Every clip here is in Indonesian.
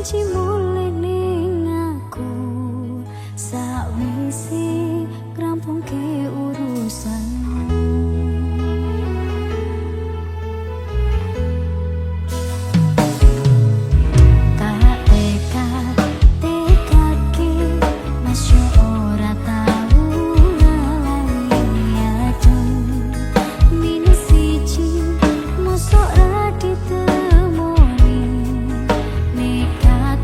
janji mulih ning aku sakwise ngrampungke urusanmu. Nekat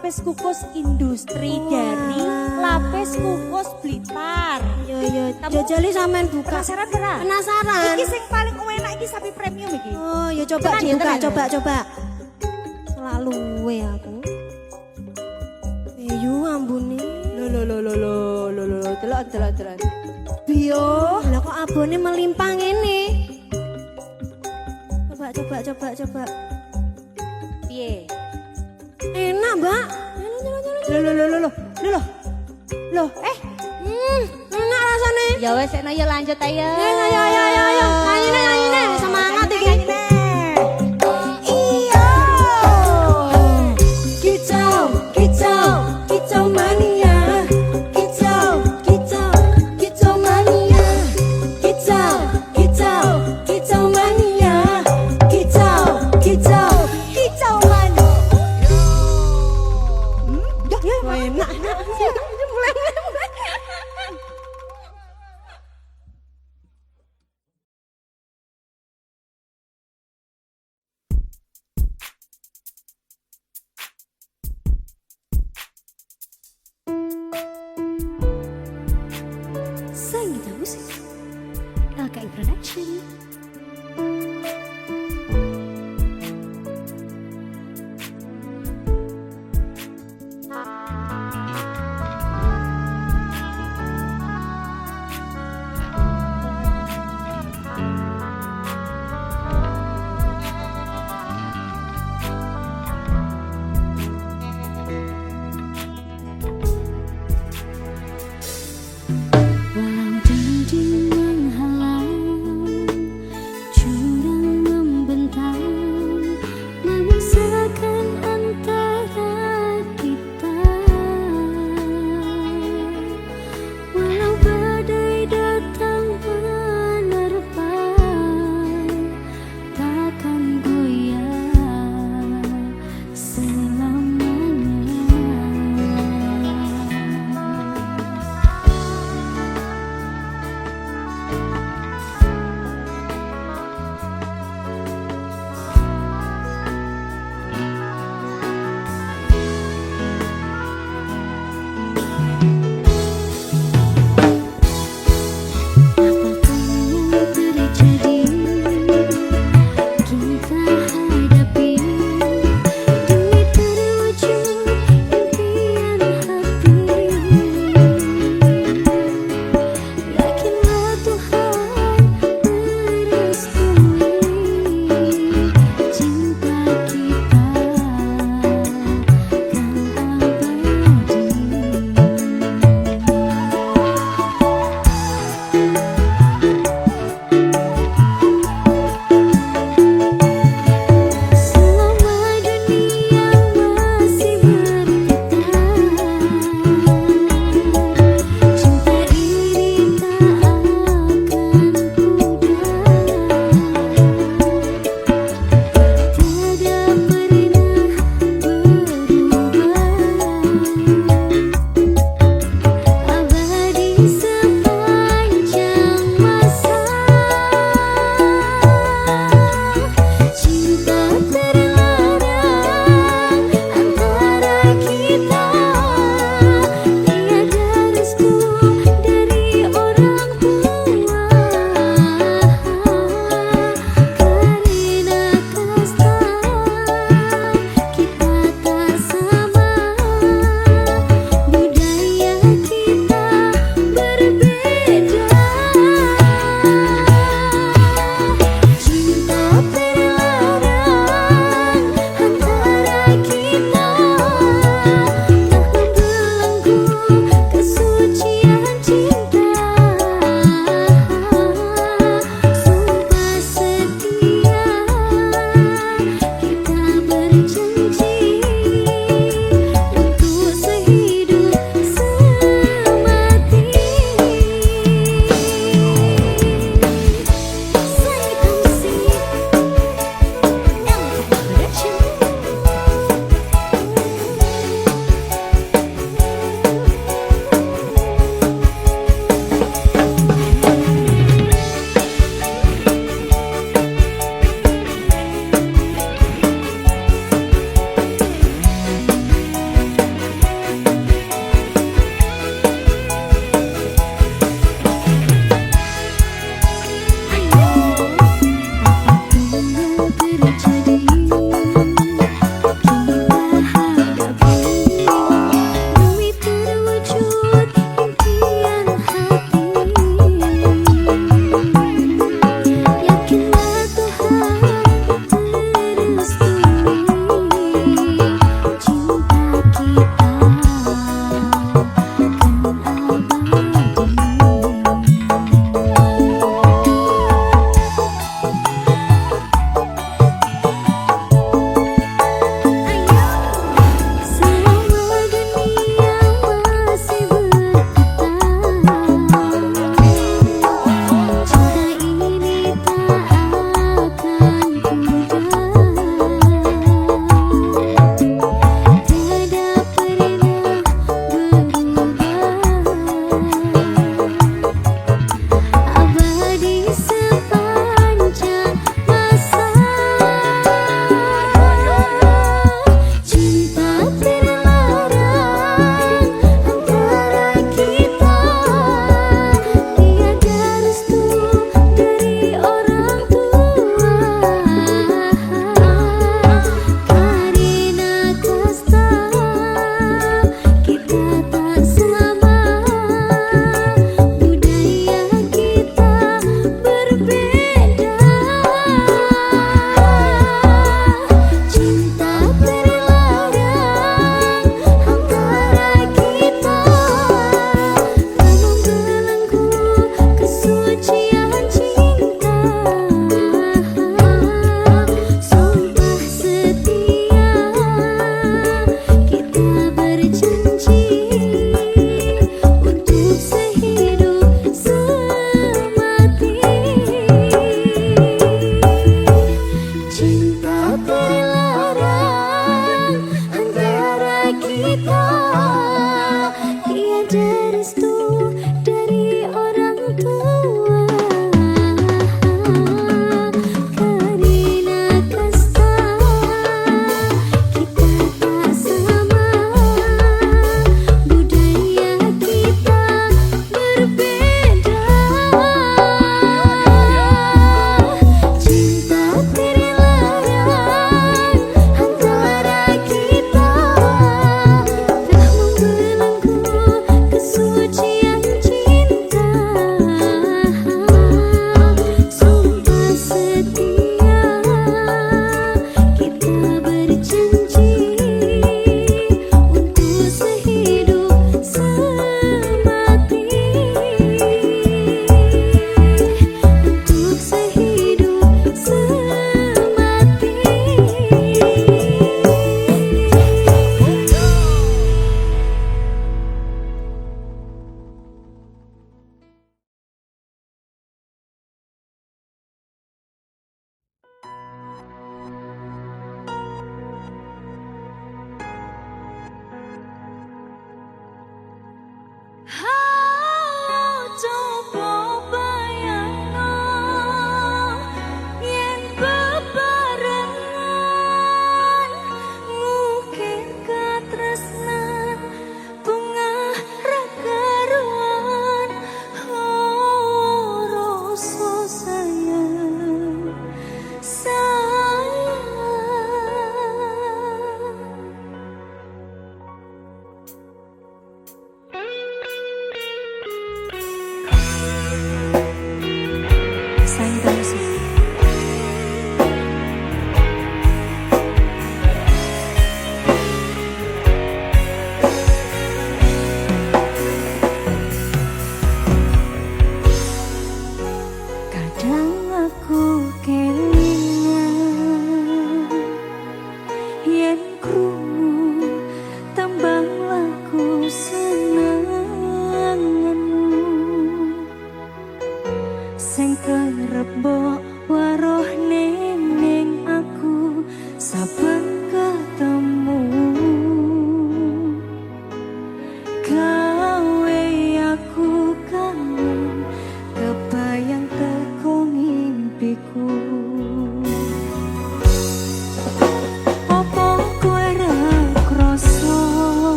Lapis kukus industri dari Lapis Kukus Blitar. Yo, jajali sampean buka. Penasaran ora? Penasaran. Iki sing paling enak iki sapi premium iki. Oh, ya coba dibuka, coba. Selalu aku. Ayo ambune. Lo, delok. Bio, lah kok abone melimpah ngene. Coba. Piye? Enak, Mbak. Loh, enak rasane. ya wes nek yo lanjut ayo. Ayo. Nganyine semangat iki. Iya. Kicau mania. Kicau mania. Kicau mania. Kicau mania. Enak. Sangita Musik LKI Production. Walau janji menghalang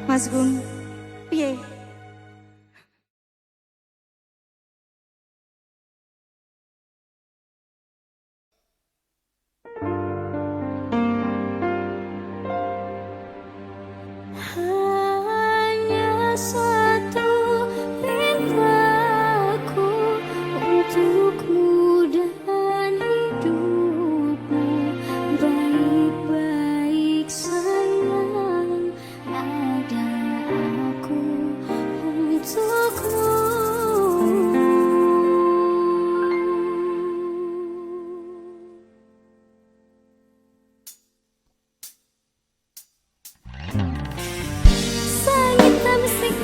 Mas Gun, piye? Hanya satu perintahku untukmu dan hidupmu, baik-baik sayang, ada aku untukmu. Sang hitam musik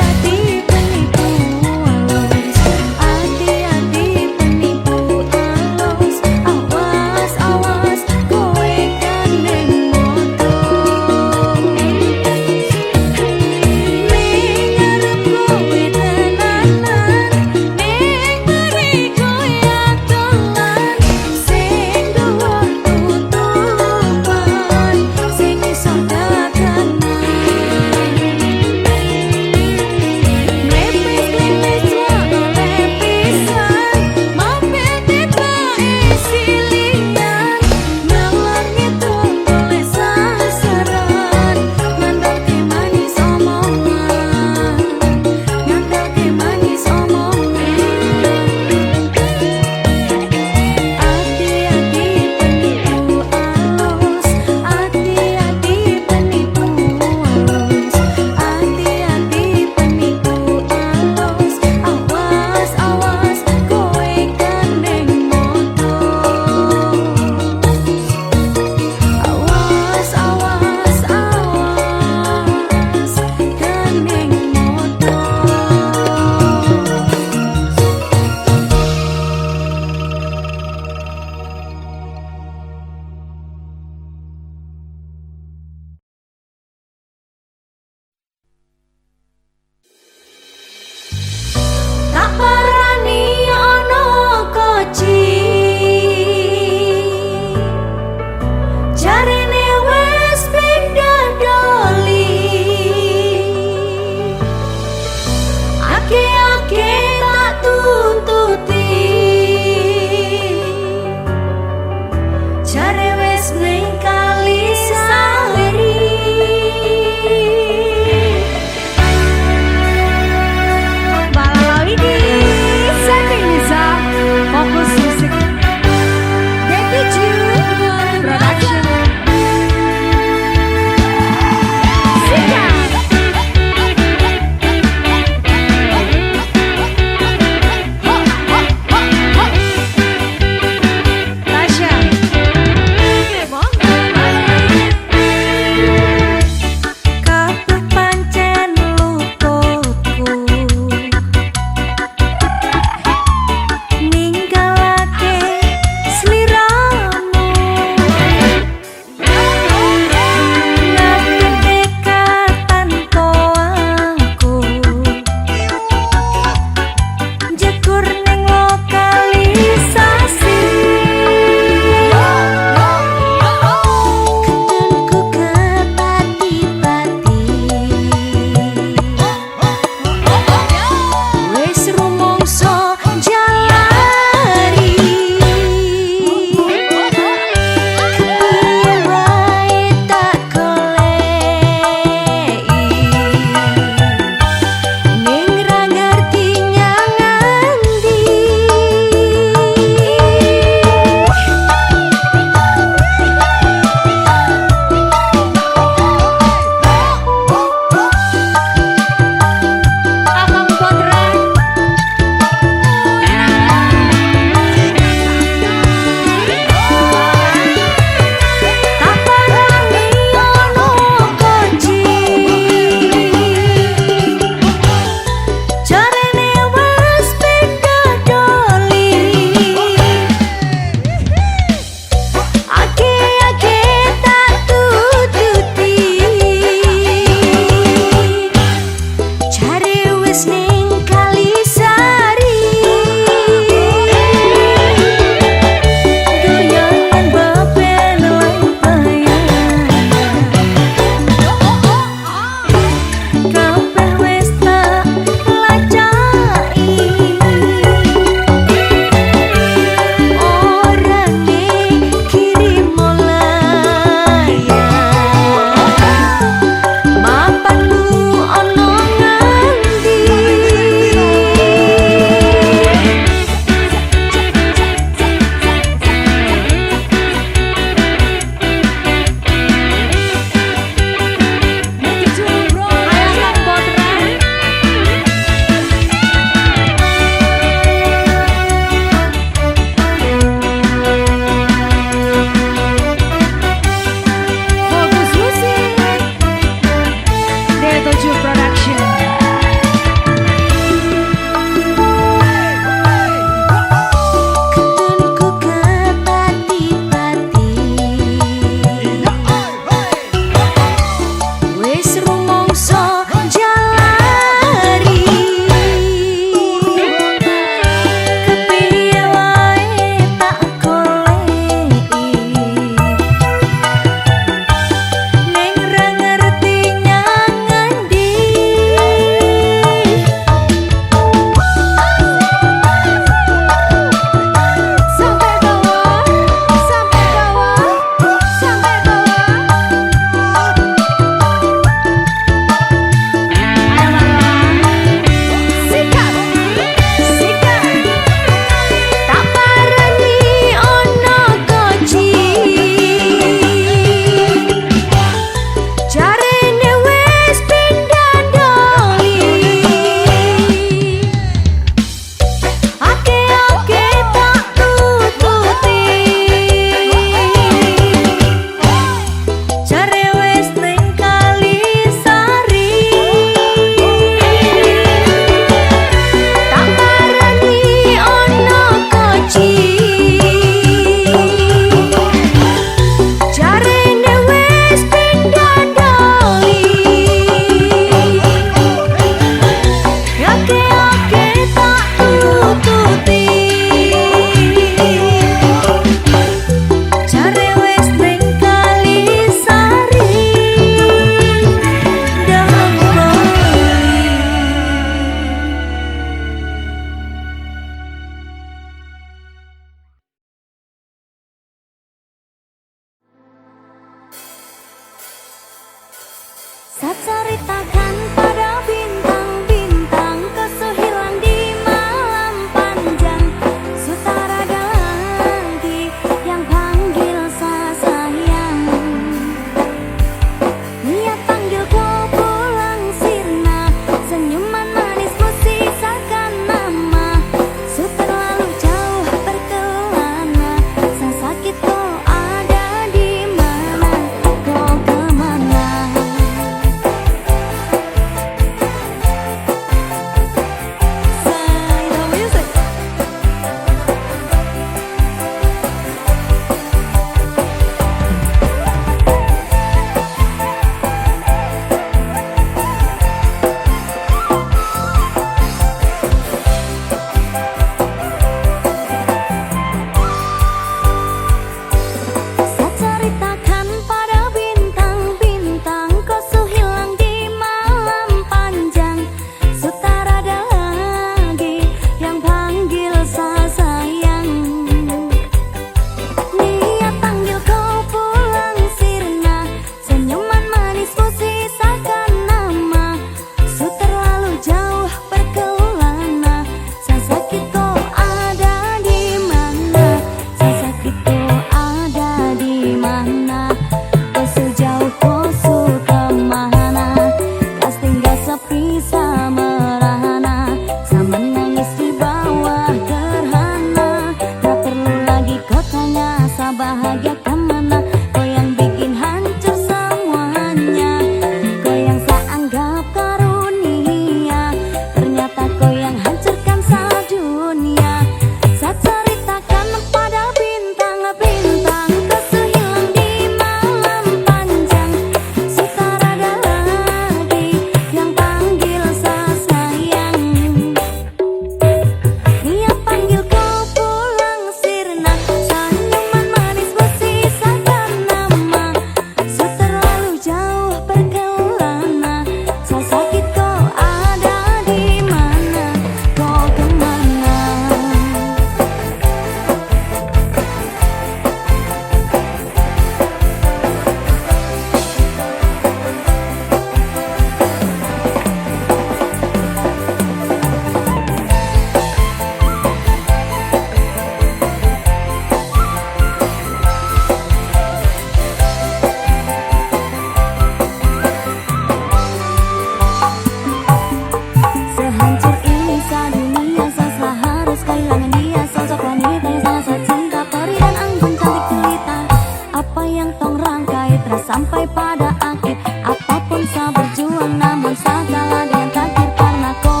sampai pada akhir. Apapun saya berjuang namun saya kalah dengan takdir karena kau.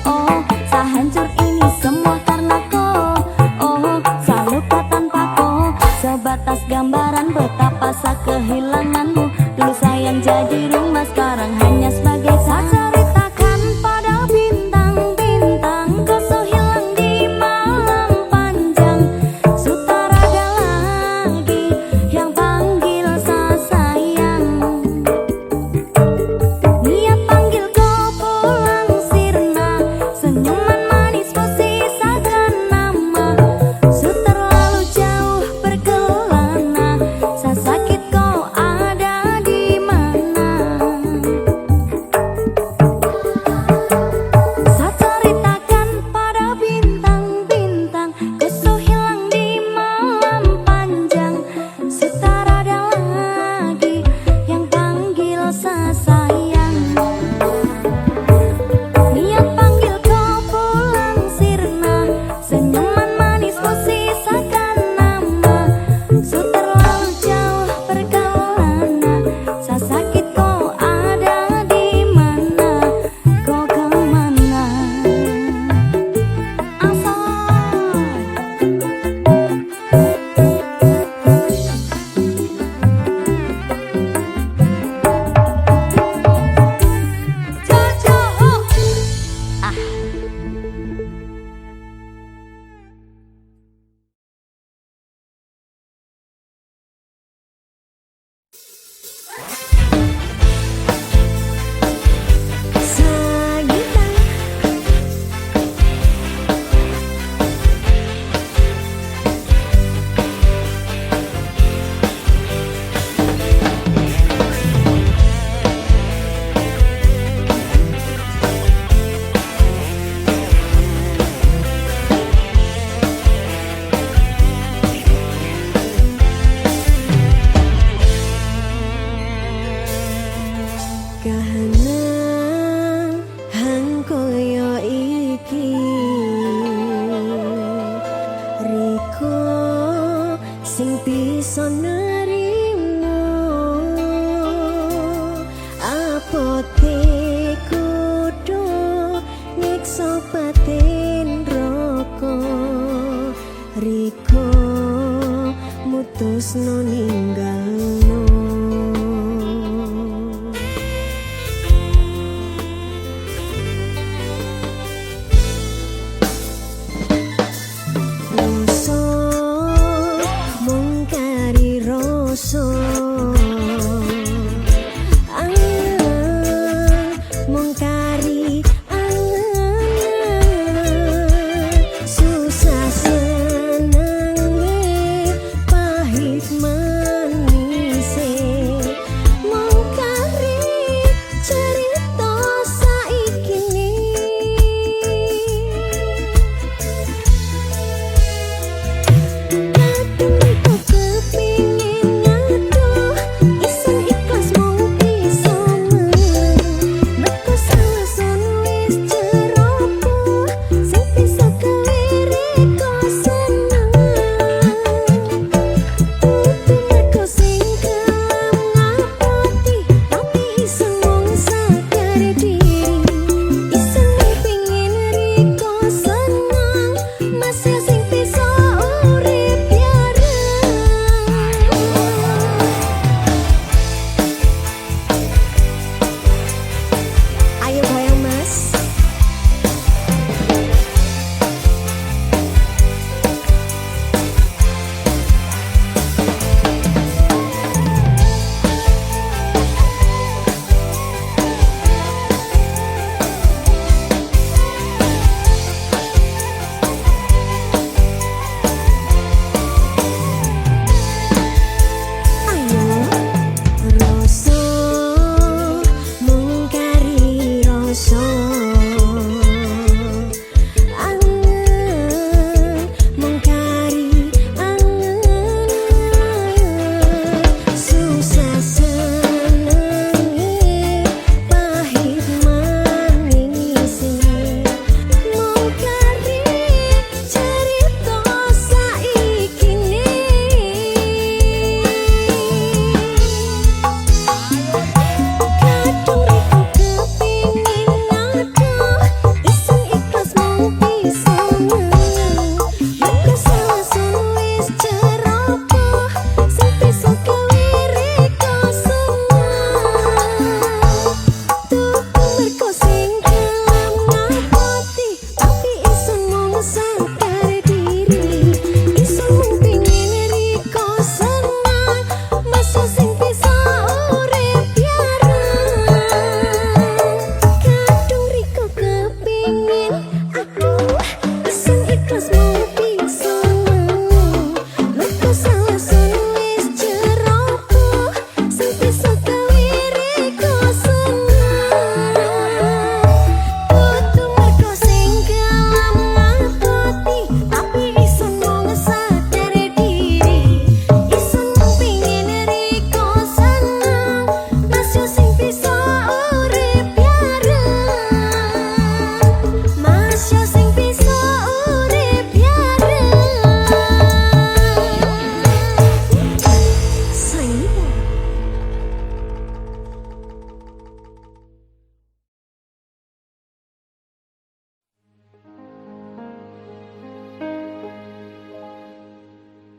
Oh, saya hancur ini semua karena kau. Oh, saya luka tanpa kau. Sebatas gambaran betapa saya kehilanganmu. Dulu sayang jadi rumah, sekarang hanya sebagai saja. Ceritakan pada bintang-bintang, kau hilang di malam panjang. Sutarada lagi yang panggil saya sayang. Niat panggil kau pulang sirna, senyuman manis sisakan nama. Terlalu jauh berkelana, saya sakit kau ada di mana. Saya ceritakan pada bintang-bintang, kau hilang di malam panjang. Sutarada lagi yang panggil saya sayang. Niat panggil kau pulang sirna, senyuman manis sisakan nama. Terlalu jauh berkelana, saya sakit kau ada di mana. Kau kemana? Kahanan hang koyo iki Riko sing bisa nerimo apote kudu nyiksa batin roko Riko mutusno ninggalno. Susah senang pahit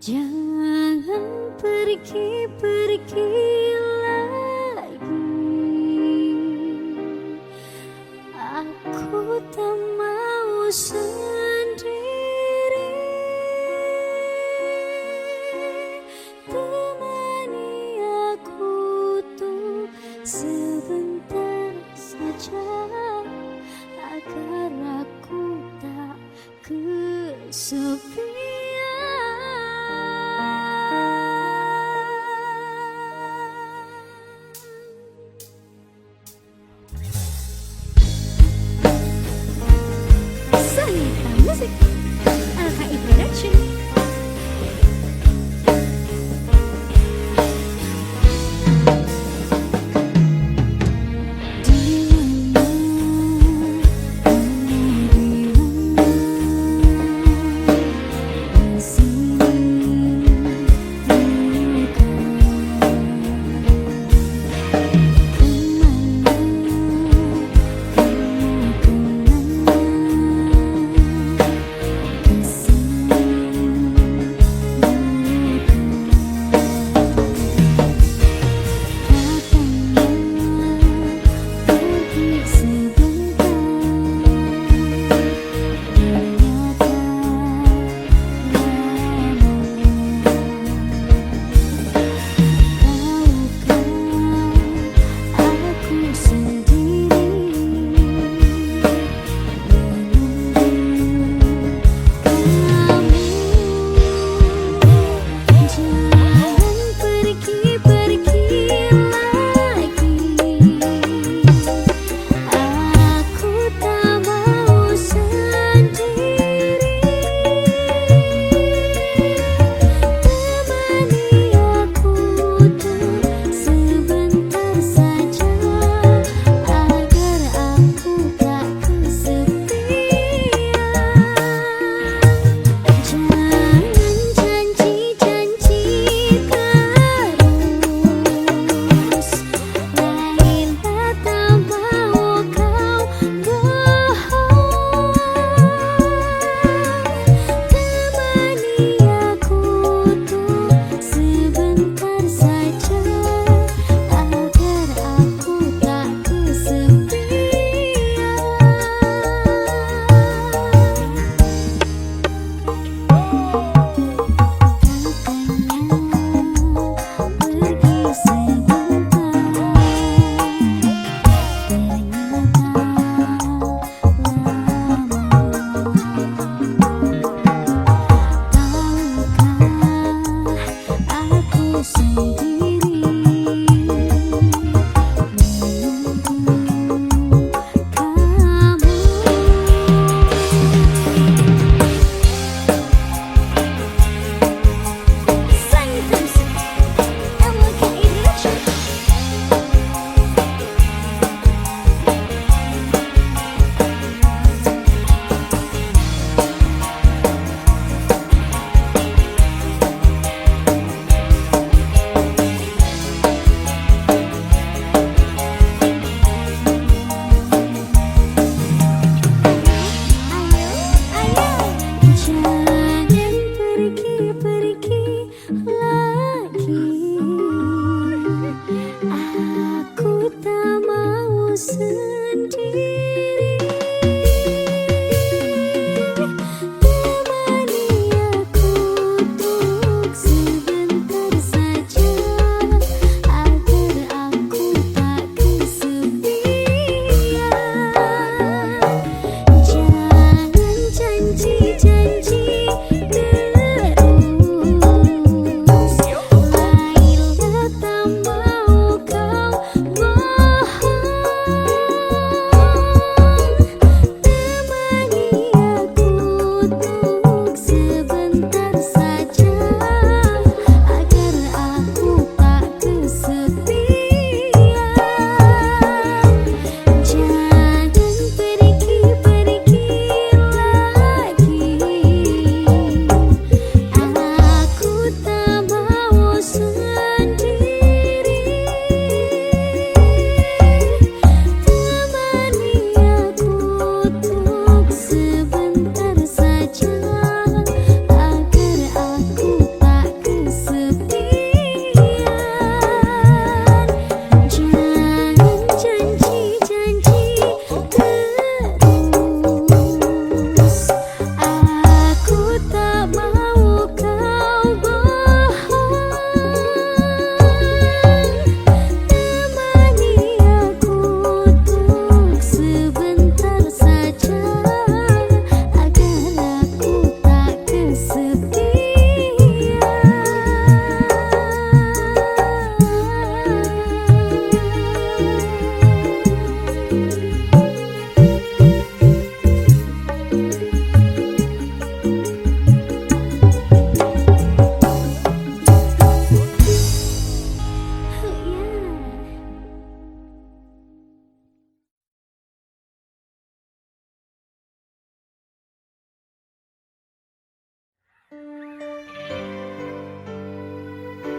Jangan pergi-pergi lagi. Aku tak mau sendiri. Temani aku tuh sebentar saja, agar aku tak kesepian. Sanita Musik LKI Production.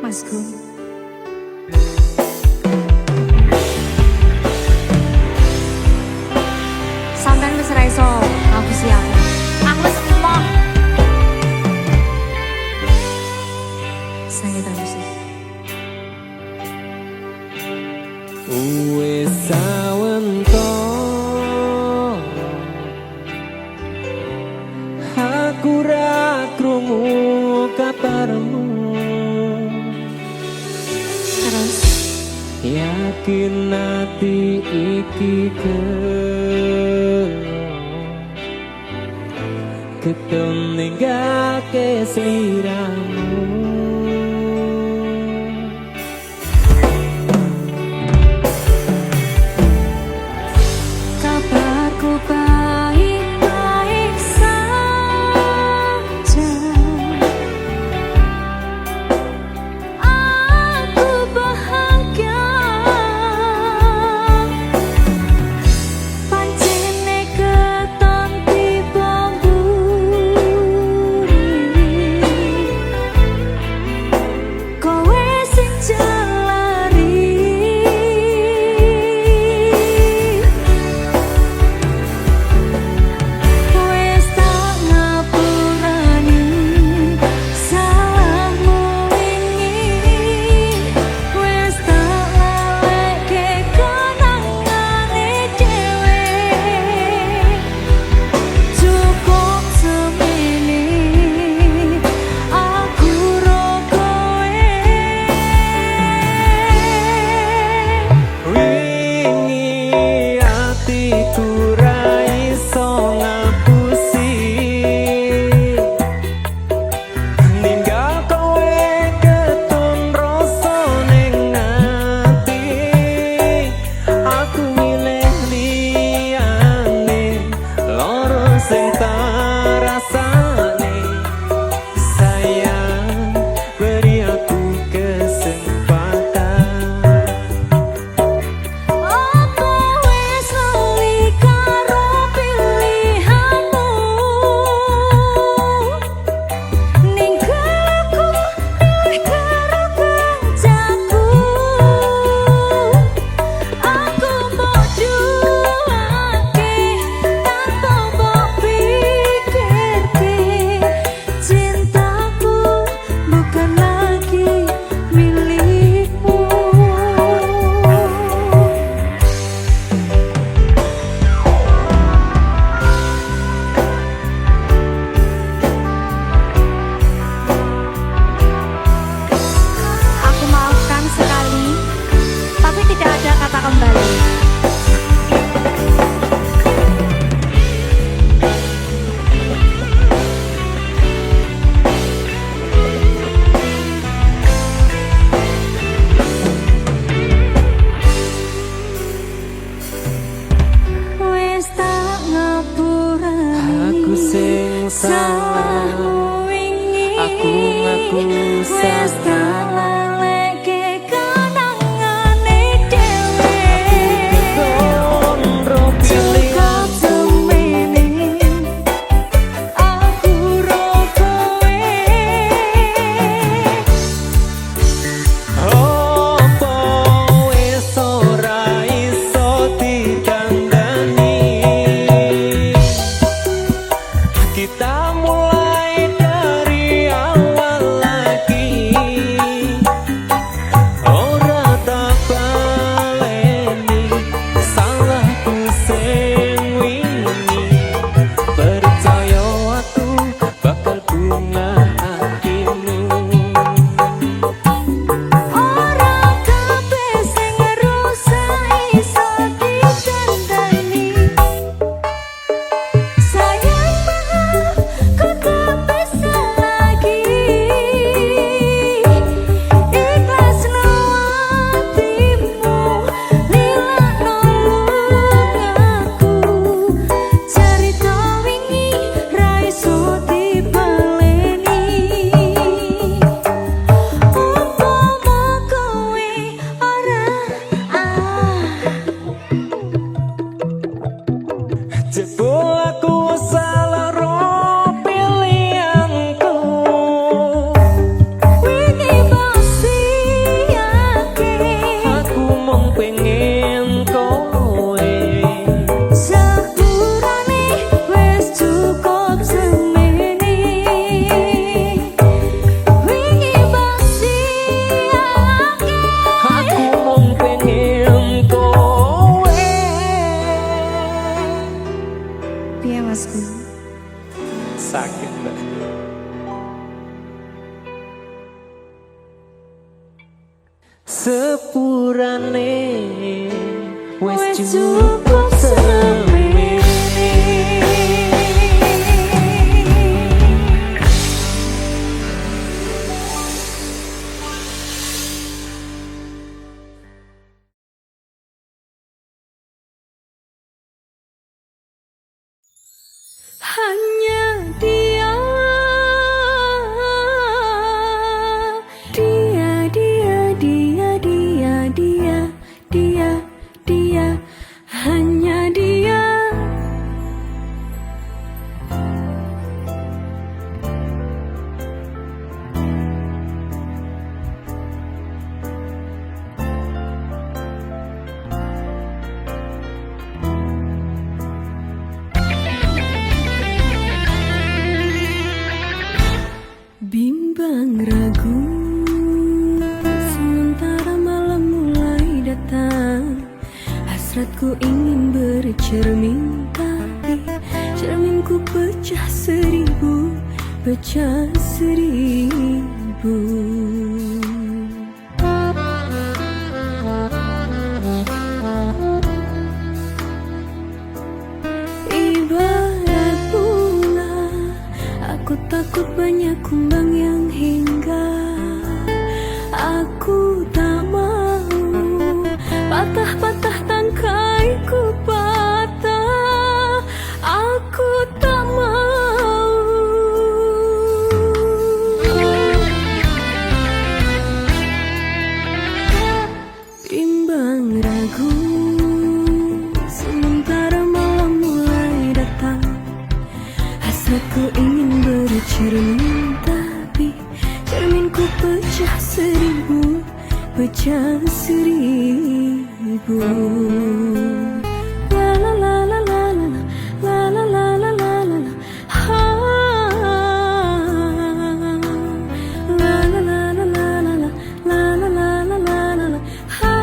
Mas Gun. Sampean wis ra iso ngapusi aku. Aku wis emoh. Sangetan musik. Wis sawento aku ra krungu kabarmu. Terus Yakin ati iki ketemu ninggake sliramu. kabarku baik-baik saja. Aku bahagia. Pancene keton tiba mburi. Kowe sing jelari. Wes tak ngapurani salahmu wingi. Wes tak laleke kenangane dhewe. Cukup semene aku ro kowe. Wingi atiku ra iso ngapusi ninggal kowe ketun rasa ning ati. Aku milih liyane loro sing tak rasane. Sayang beri aku kesempatan. Apa wis lali karo pilihanmu? Ninggal aku milih karo kancaku. Aku mbok duwake tanpa mbok pikirke. Cintaku bukan lagi milikmu. Aku maafkan sekali, tapi tidak ada kata kembali. Wes tak ngapurani Aku sing salah, salahmu wingi. aku ngaku Wes tak salah. laleke kenangane dhewe. Ketun ro Cukup semene aku ro kowe. Apa wis ora iso dikandani. Kita mulai dari awal lagi. mung pengen kowe. Sepurane wis cukup semene. Wingi basi Aku mung pengen kowe. Piye Masku? Sakit mbak. Sepurane wis cukup semene. hanya dia, dia, hanya dia. Bimbang ragu, sementara malam mulai datang. Hasratku ingin bercermin, tapi cerminku pecah seribu, pecah seribu. Ibarat bunga, aku takut banyak kumbang yang hinggap. Aku tak mau patah-patah tangkaiku patah. Aku tak mau. Bimbang ragu, sementara malam mulai datang. Hasratku ingin bercermin, tapi cerminku pecah seribu, pecah seribu. La la la la la la la la la la la la. Ha. La la la la la la la la la la la la la. Ha.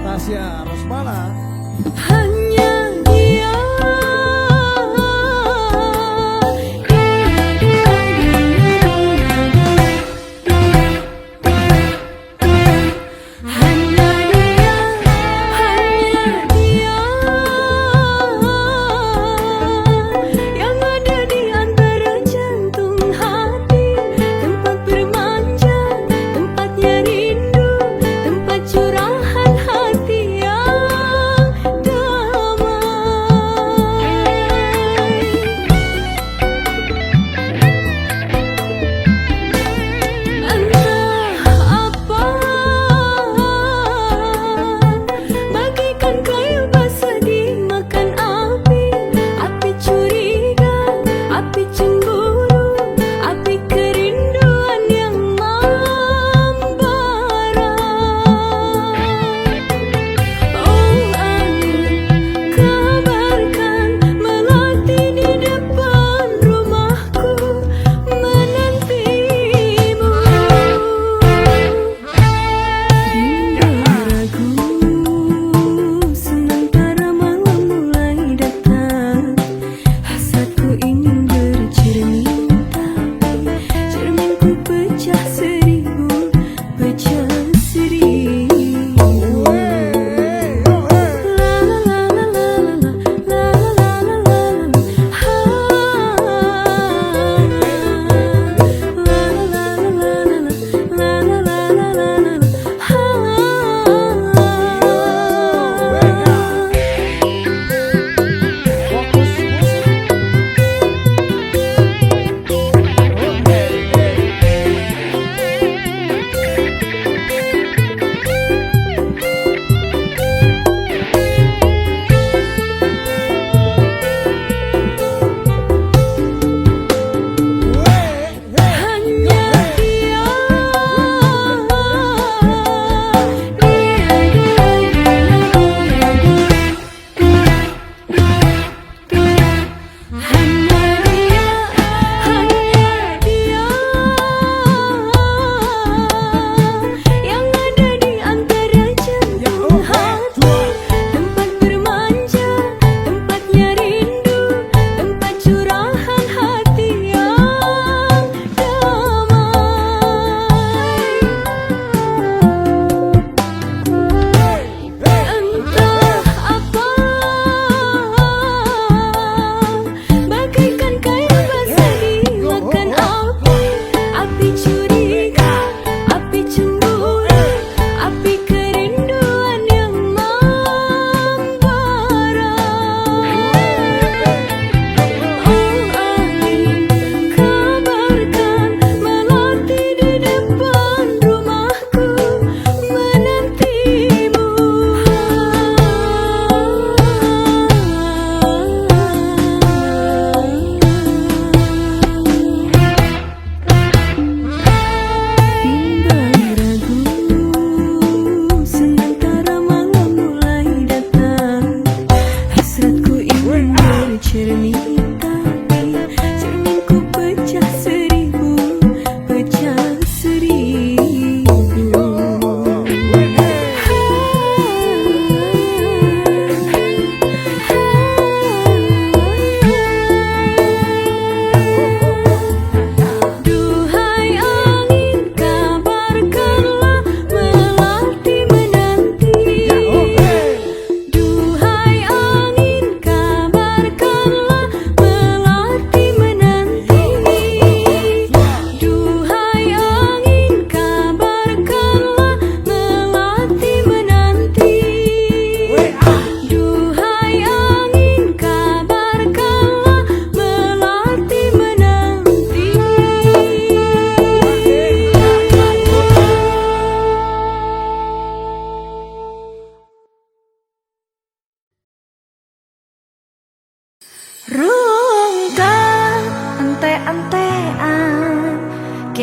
Tasya Rosmala. Hanya dia, dia,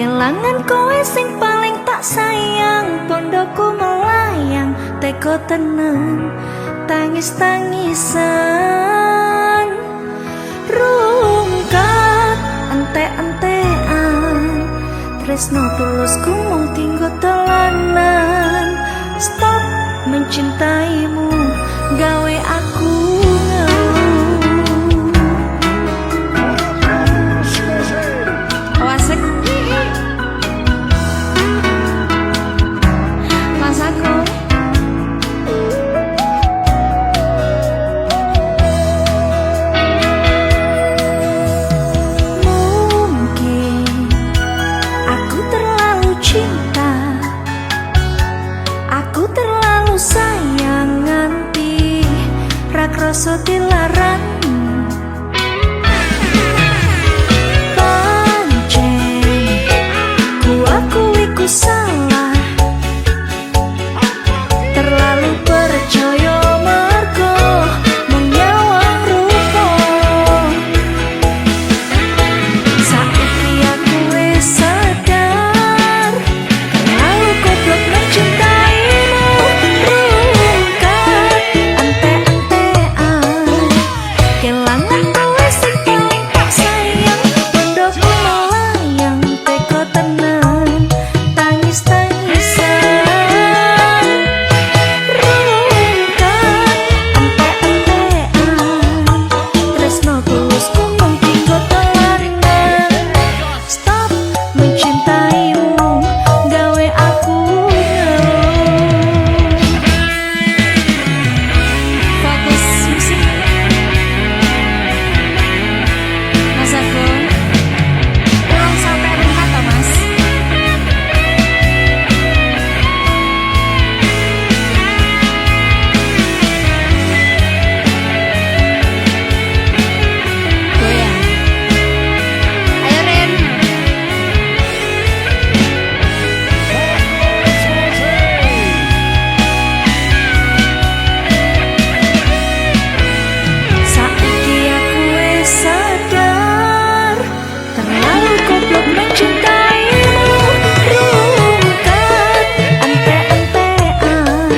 Kelangan kowe sing paling tak sayang, pondokku melayang, teko tenang, tangis-tangisan, rungkat, ente-entean, tresno tulusku mung tinggo telanan. Stop mencintaimu, gawe aku ngeluh. Awasek Mas aku mungkin aku terlalu cinta, aku terlalu sayang nganti ra krasa dilarang. Pancen ku akui ku salah, terlalu percaya mergo menyawang rupa. Saiki aku wis sadar, terlalu goblok mencintaimu. Rungkat, ente-entean, kelangan kowe sing paling tak sayang, pondokku melayang, teko tenan, tangis-tangisan, rungkat, ente-entean, tresno tulusku mung tinggo telanan. Stop mencintaimu, gawe aku ngeluh. Fokus musik Mas Agung, tolong sampai ringkat toh Mas. Goyang. Ayo Ren. Saiki aku wis sadar, terlalu goblok mencintaimu. Rungkat, ente-entean,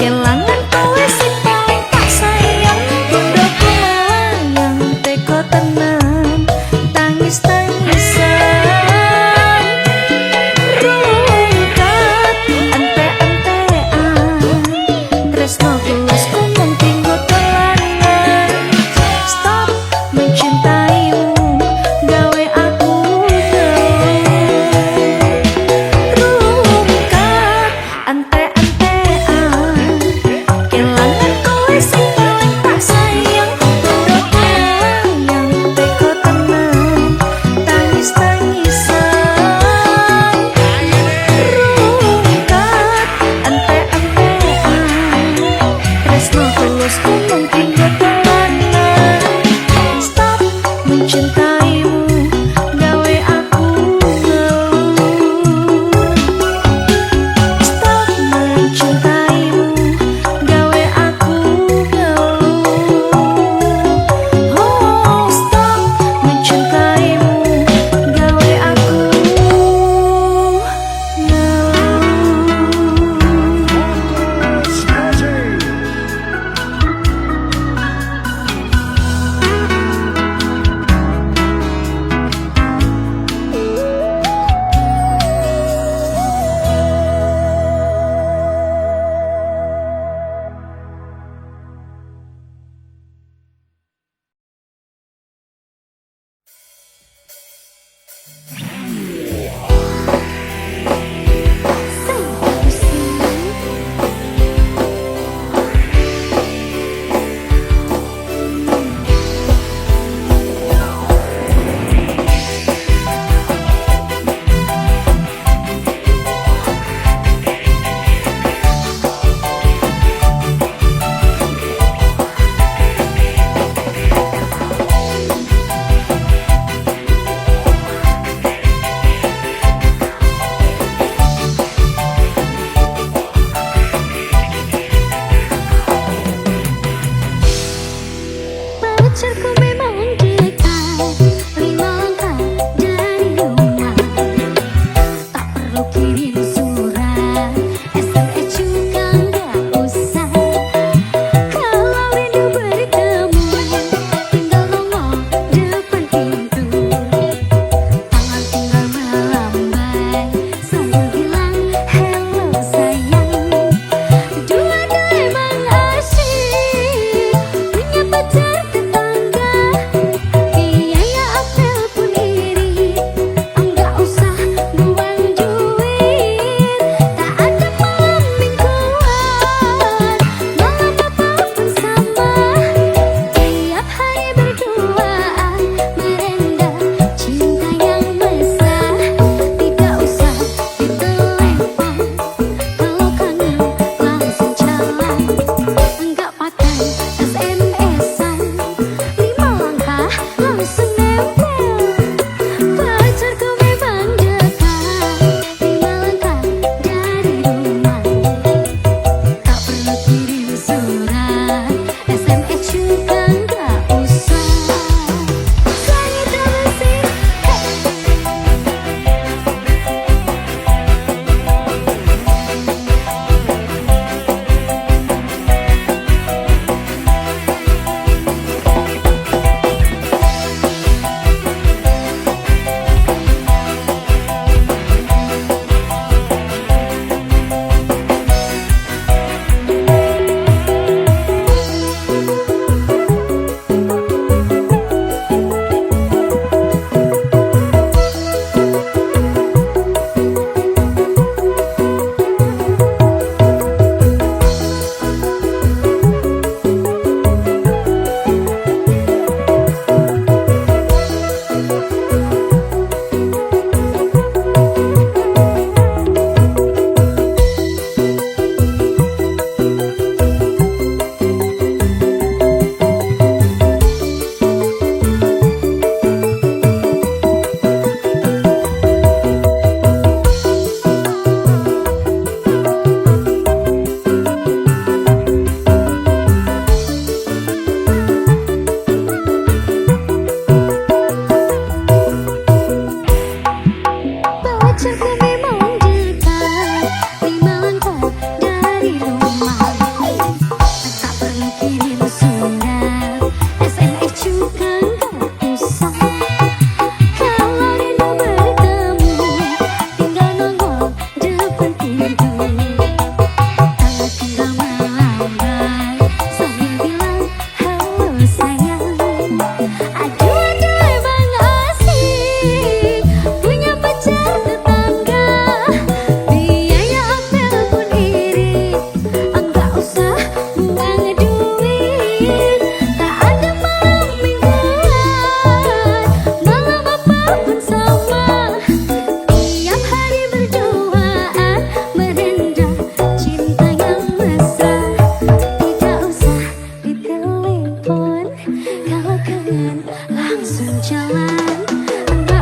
kelangan kowe sing paling tak sayang, pondokku melayang, teko tenan, tangis-tangisan, rungkat, ente-entean, tresno tulusku mung tinggo telanan. Stop mencintaimu, gawe aku ngeluh. Rungkat, ente-entean, kelangan kowe sing paling tak sayang, pondokku melayang, teko tenan, tangis-tangisan, rungkat, ente-entean, tresno tulusku mung tinggo telanan. Stop mencintaimu, gawe aku ngeluh. Stop mencintaimu, gawe aku ngeluh. Oh, stop mencintaimu, gawe aku ngeluh.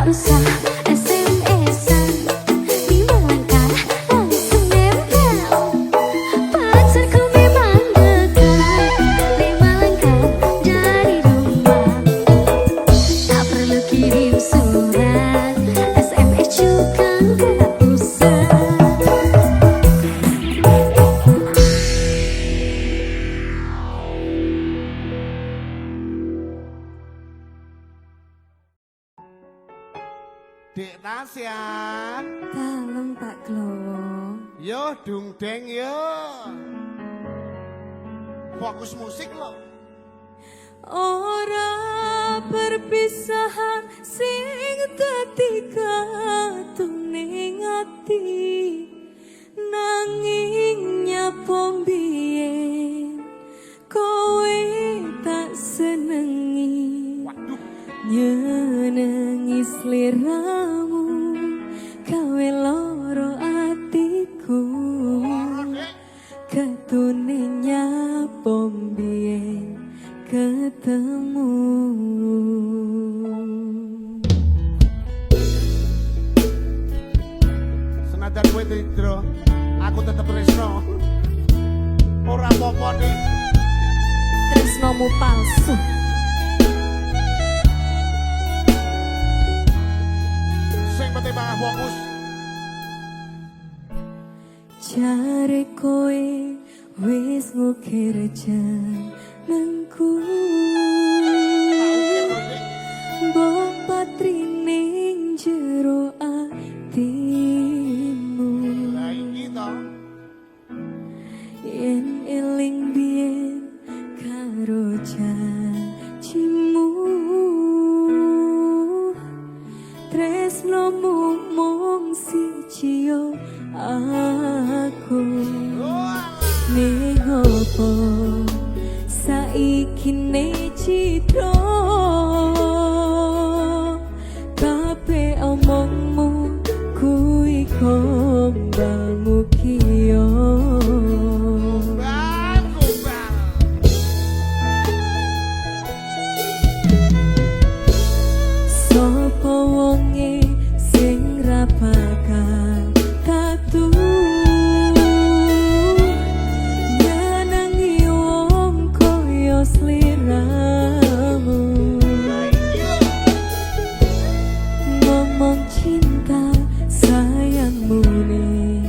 usah SMS-an, di melangkah langsung nempel. Pacarku memang dekat, 5 langkah dari rumah. Tak perlu kirim surat, SMS juga nggak usah. Dek Tasya. Dalem Pak Glowo. Yo dung deng yo. Fokus musik lo. Ora perpisahan sing ketika tuning ati, nanging nyapa biyen kowe tak senengi. Waduh. Nyenengi sliramu gawe loro atiku, ketune nyapa biyen ketemu. Senajan kowe tridro, aku tetep tresno. Ora apa-apa nih. Tresnomu palsu. Sing penting malah fokus. Jare kowe wis ngukir jenengku, mbok patrining jero atimu. Lah iki to. Yen eling biyen karo janjimu, tresnomu mung siji yo aku. Ning opo saiki ne citra, kabeh omongmu kuwi kembangmu kiyo. Bagus banget. Sopo wonge sing ra bakal tatu, nyenengi wong koyo sliramu. Ngomong cinta sayangmu ning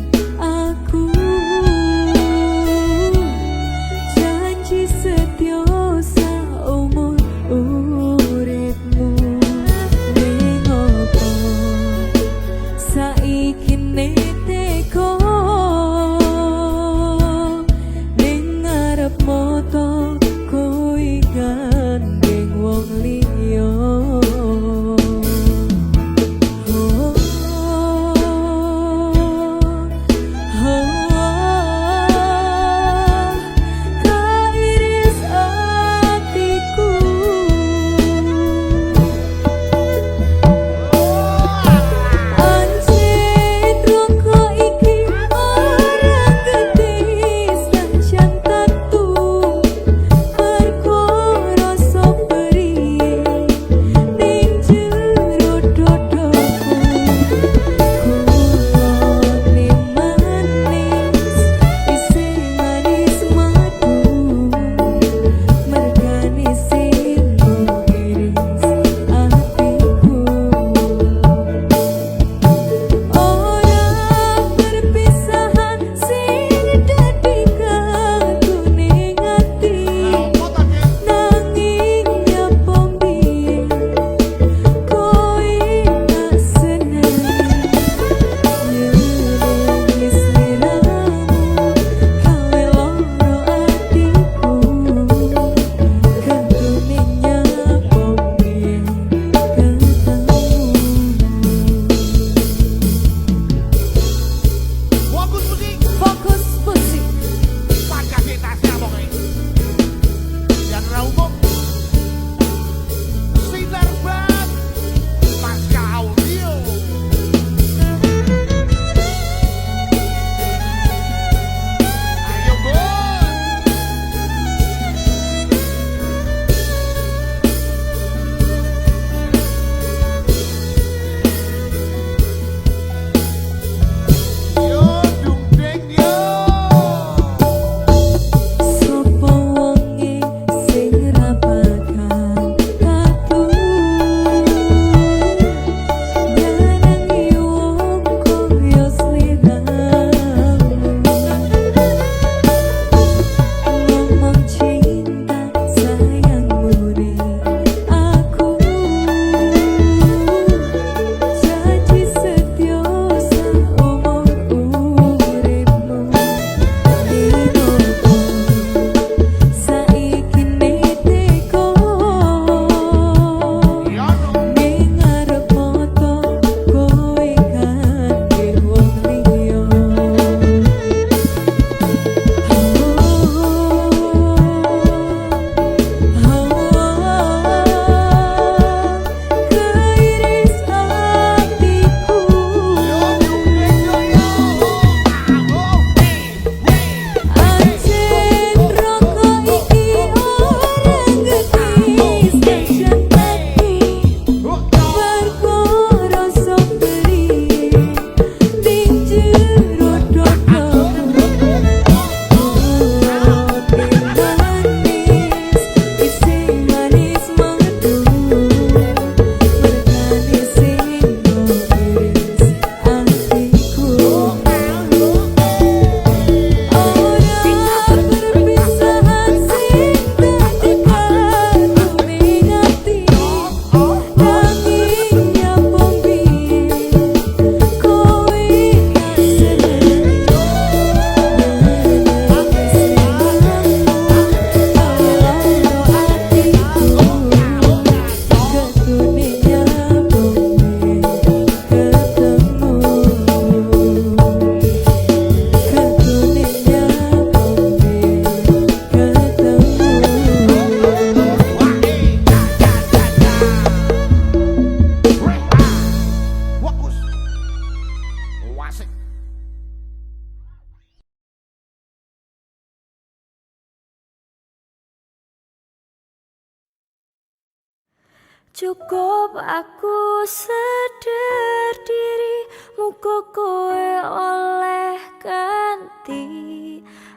Cukup aku sadar diri, muga kowe oleh ganti.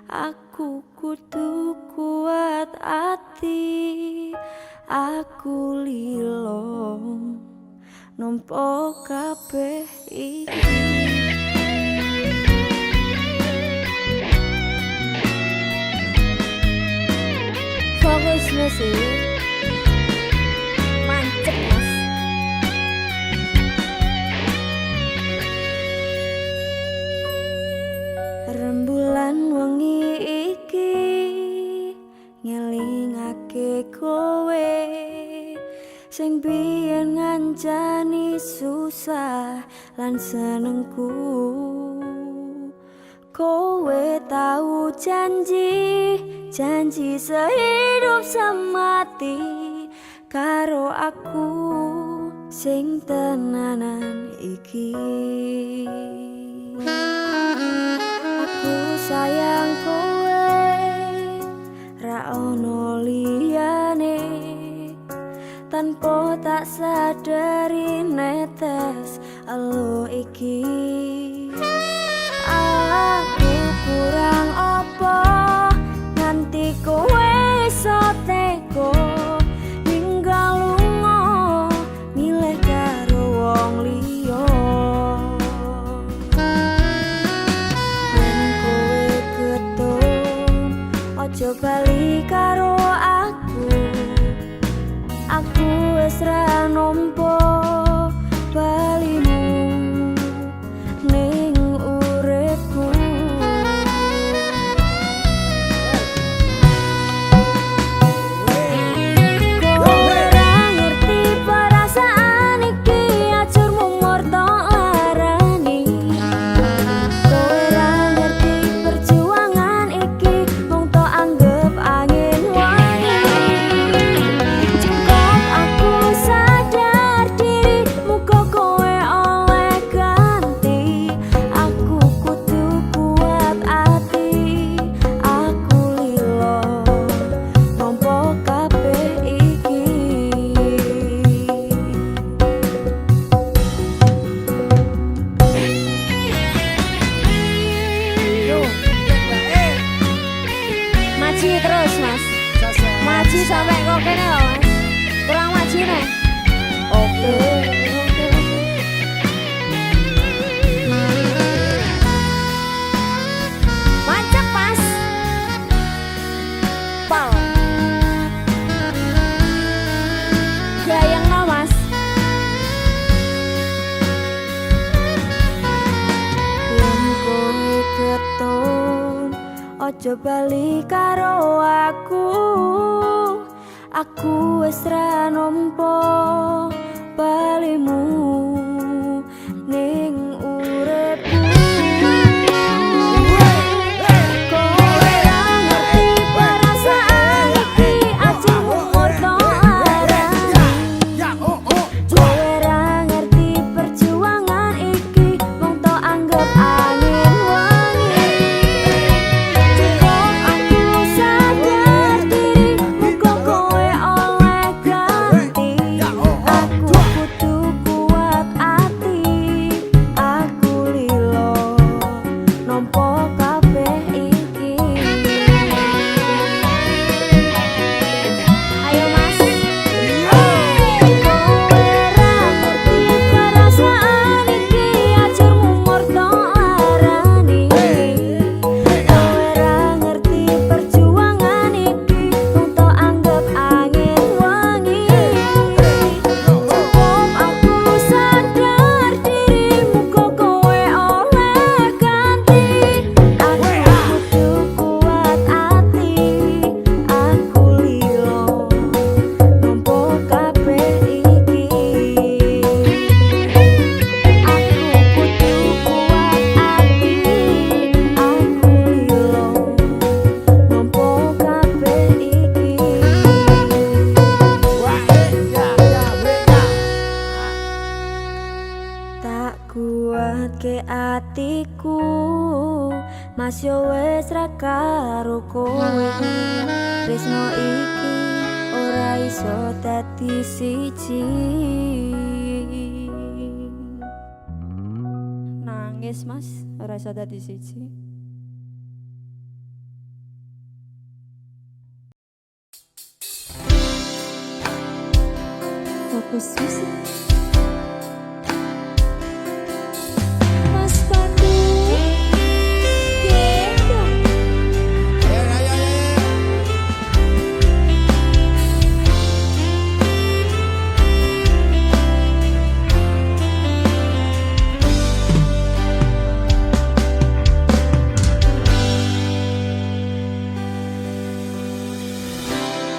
Aku kudu kuat ati, aku lilo nampa kabeh iki. Fokus musik mancep mas. Rembulan wengi iki ngelingake kowe sing biyen ngancani susah lan senengku. Kowe tahu janji sehidup semati karo aku sing tenanan iki. Aku sayang kowe ra ono liyane, tanpa tak sadari netes elo iki. Aku kurang apa nganti kowe iso teko ninggal lunga milih karo wong liya. Yen kowe ketun aja bali karo aku wis ra nampa balimu ning uripku. Kowe ra ngerti perasaan iki, ajurmu murta larani. Kowe ra ngerti perjuangan iki, mung tok anggap angin wangi. Cukup aku sadar diri, muga kowe oleh ganti. Aku kudu kuat ati, aku lilo nampa kabeh iki. Maji terus mas, maji sampai kok kene loh mas, kurang maji nih. Oke. Mancap mas, pal. Gayang no mas. Yen kowe ketun ojo bali karo aku wis ra nampa balimu ning uripku. Kowe ra ngerti perasaan iki, ajurmu murta larani. Kowe ra ngerti perjuangan iki, mung tok anggap angin wangi. Cukup aku sadar diri, muga kowe oleh ganti. Aku kudu kuat ati, aku lilo nampa kabeh iki. Ayo mas. Kowe ra ngerti perasaan iki, ajurmu murta larani. Kowe ra ngerti perjuangan iki, mung tok anggap angin wangi. Cukup aku sadar diri, muga kowe oleh ganti. Aku kudu kuat ati, aku lilo nampa kabeh iki. Aku kudu kuat ati, aku lilo nampa kabeh iki. Tak kuat ke atiku, mas yo wis ra karo kowe. Tresno iki ora iso dadi siji. Nangis mas, ora iso dadi siji. Fokus musik. Mas Pandu, gendong.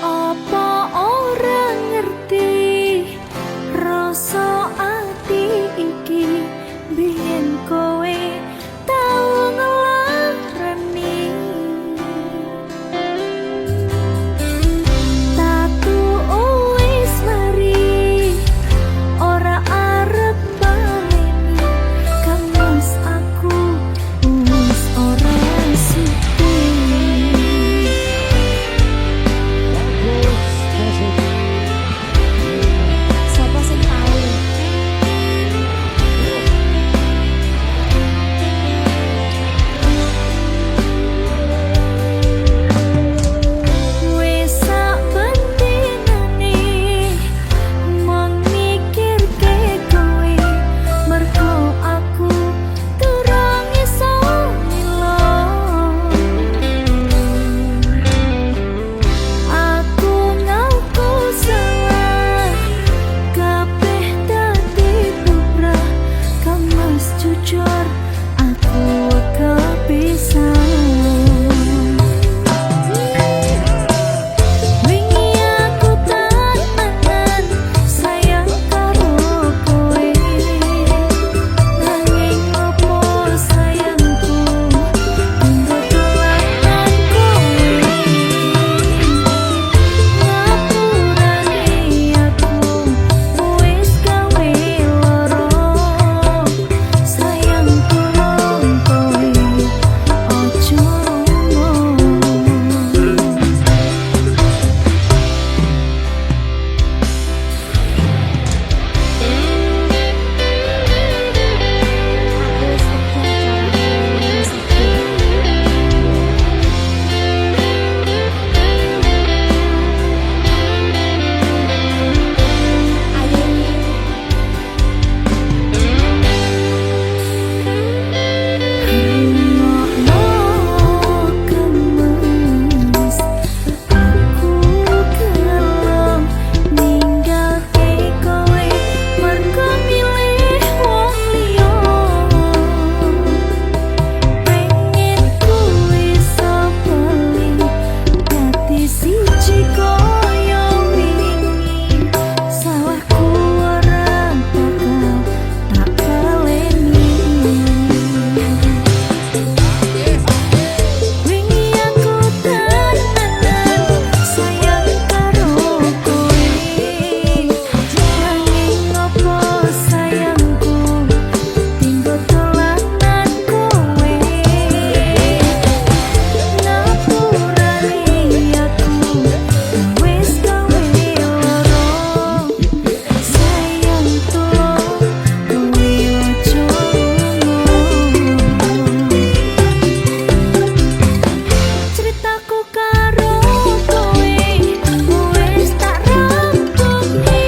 Apa orang ngerti rasa ati iki, biyen kowe tau ngelarani. Taku wis mari ora arep baleni, kamus aku wis ora suci. Sapa sing tau? Wis sak pentingane mung mikirke kowe, mergo aku durung iso mila. Aku ngaku salah, kabeh dadi lumrah, kamas jujur aku kepisah. Wingi aku temenan sayang karo kowe, nanging opo sayangku nggo dolanan kowe. Ngapurane aku wis gawe lara, sayang tolong kowe ojo ngomong. Kemus aku gelem ninggalke kowe, mergo milih wong liya. Pengen kowe iso bali dadi siji koyo wingi, salahku ora bakal tak baleni. Wingi aku temenan sayang karo kowe, nanging opo sayangku tinggo dolanan kowe. Ngapurane aku wis gawe lara, sayang tolong kowe ojo ngomong. Ceritaku karo kowe wis tak rampungi,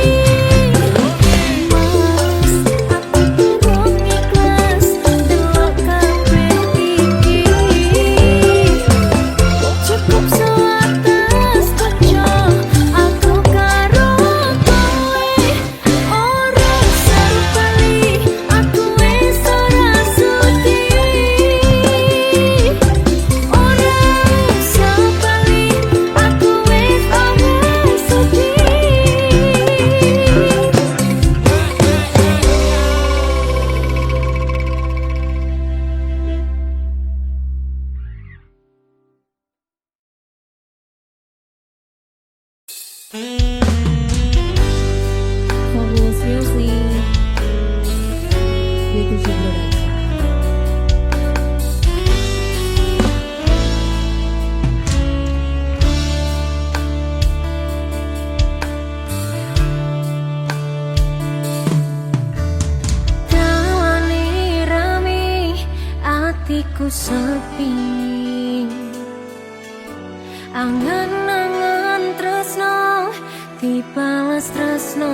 mas aku durung ikhlas delok kabeh iki. Cukup sebatas kanca aku karo kowe, ora usah bali aku wis ora sudi. Ora usah bali aku wis ora sudi. Fokus music. Itu juga atiku sepi, angan-angan tresno dibales tresno,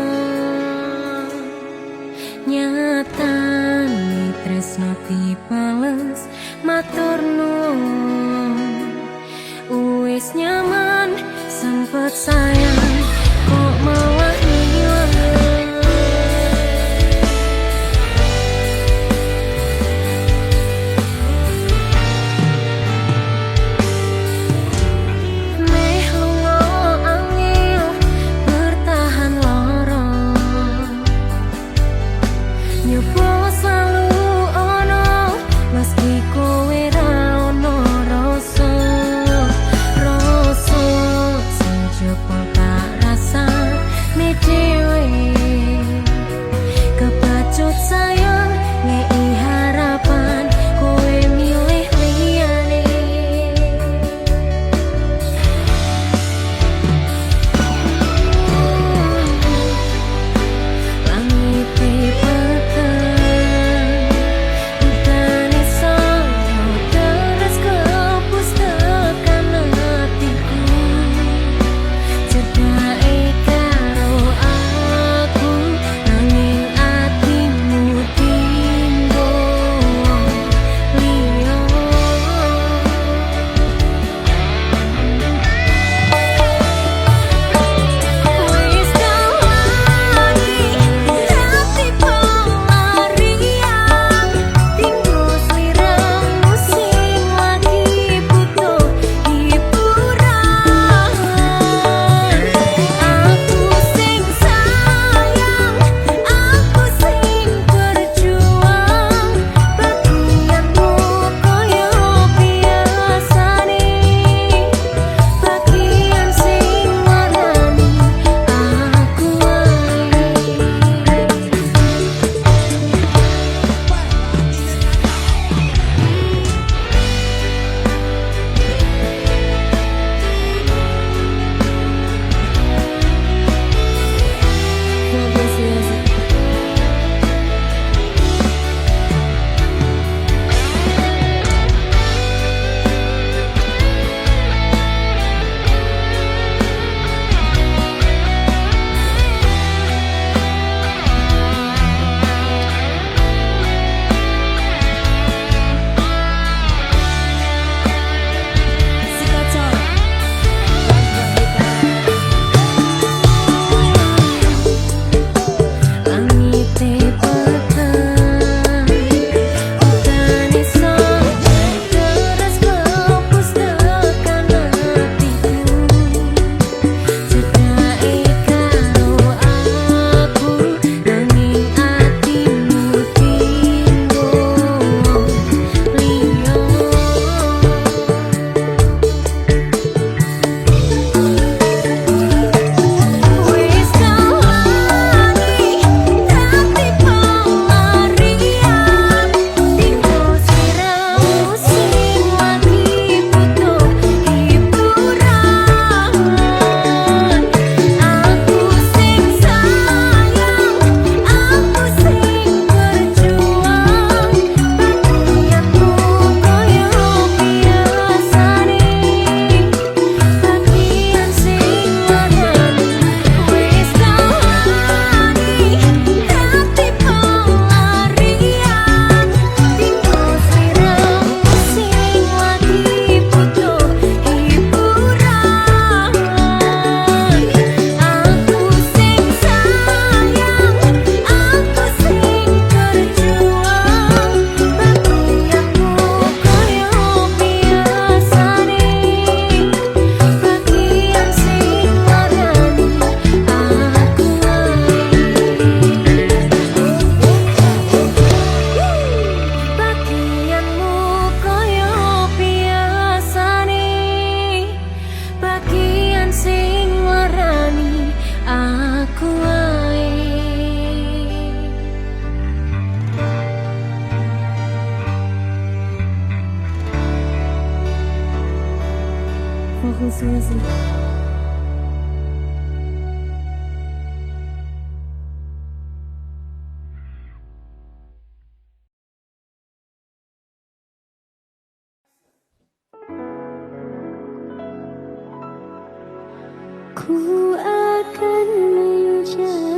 nyatane tresno dibales matur nuwun. Wis nyaman sempet sayang kok malah hilang. Meh lunga angel bertahan lara, nyoba selalu ono meski kowe ra ono rasa. Rasa sing jebol tak rasa ne dhewe, kebacut sayang ngei harapan kowe milih liyane. Langit peteng utane sono terus kepus tekan hatiku, cedake karo aku nanging atimu tinggo liya. Wis dawani hati pelarian, tinggo sliramu sing lagi butuh hiburan. Aku sing sayang, aku sing berjuang, bagianmu koyo biasane, bagian sing warnani aku wae. Langite peteng utane sono terus kepus tekan hatiku, cedake karo aku nanging atimu tinggo liya. Wis dawani hati pelarian, tinggo sliramu sing lagi butuh hiburan. Aku sing sayang, aku sing berjuang, bagianmu koyo biasane, bagian sing warnani. Wis dawani hati pelarian, tinggo sliramu sing lagi butuh hiburan. Aku sing sayang, aku sing berjuang, bagianmu koyo biasane, bagian sing warnani aku wae. Bagianmu koyo biasane, bagian sing warnani aku wae. Fokus musik. Ku akan menjadi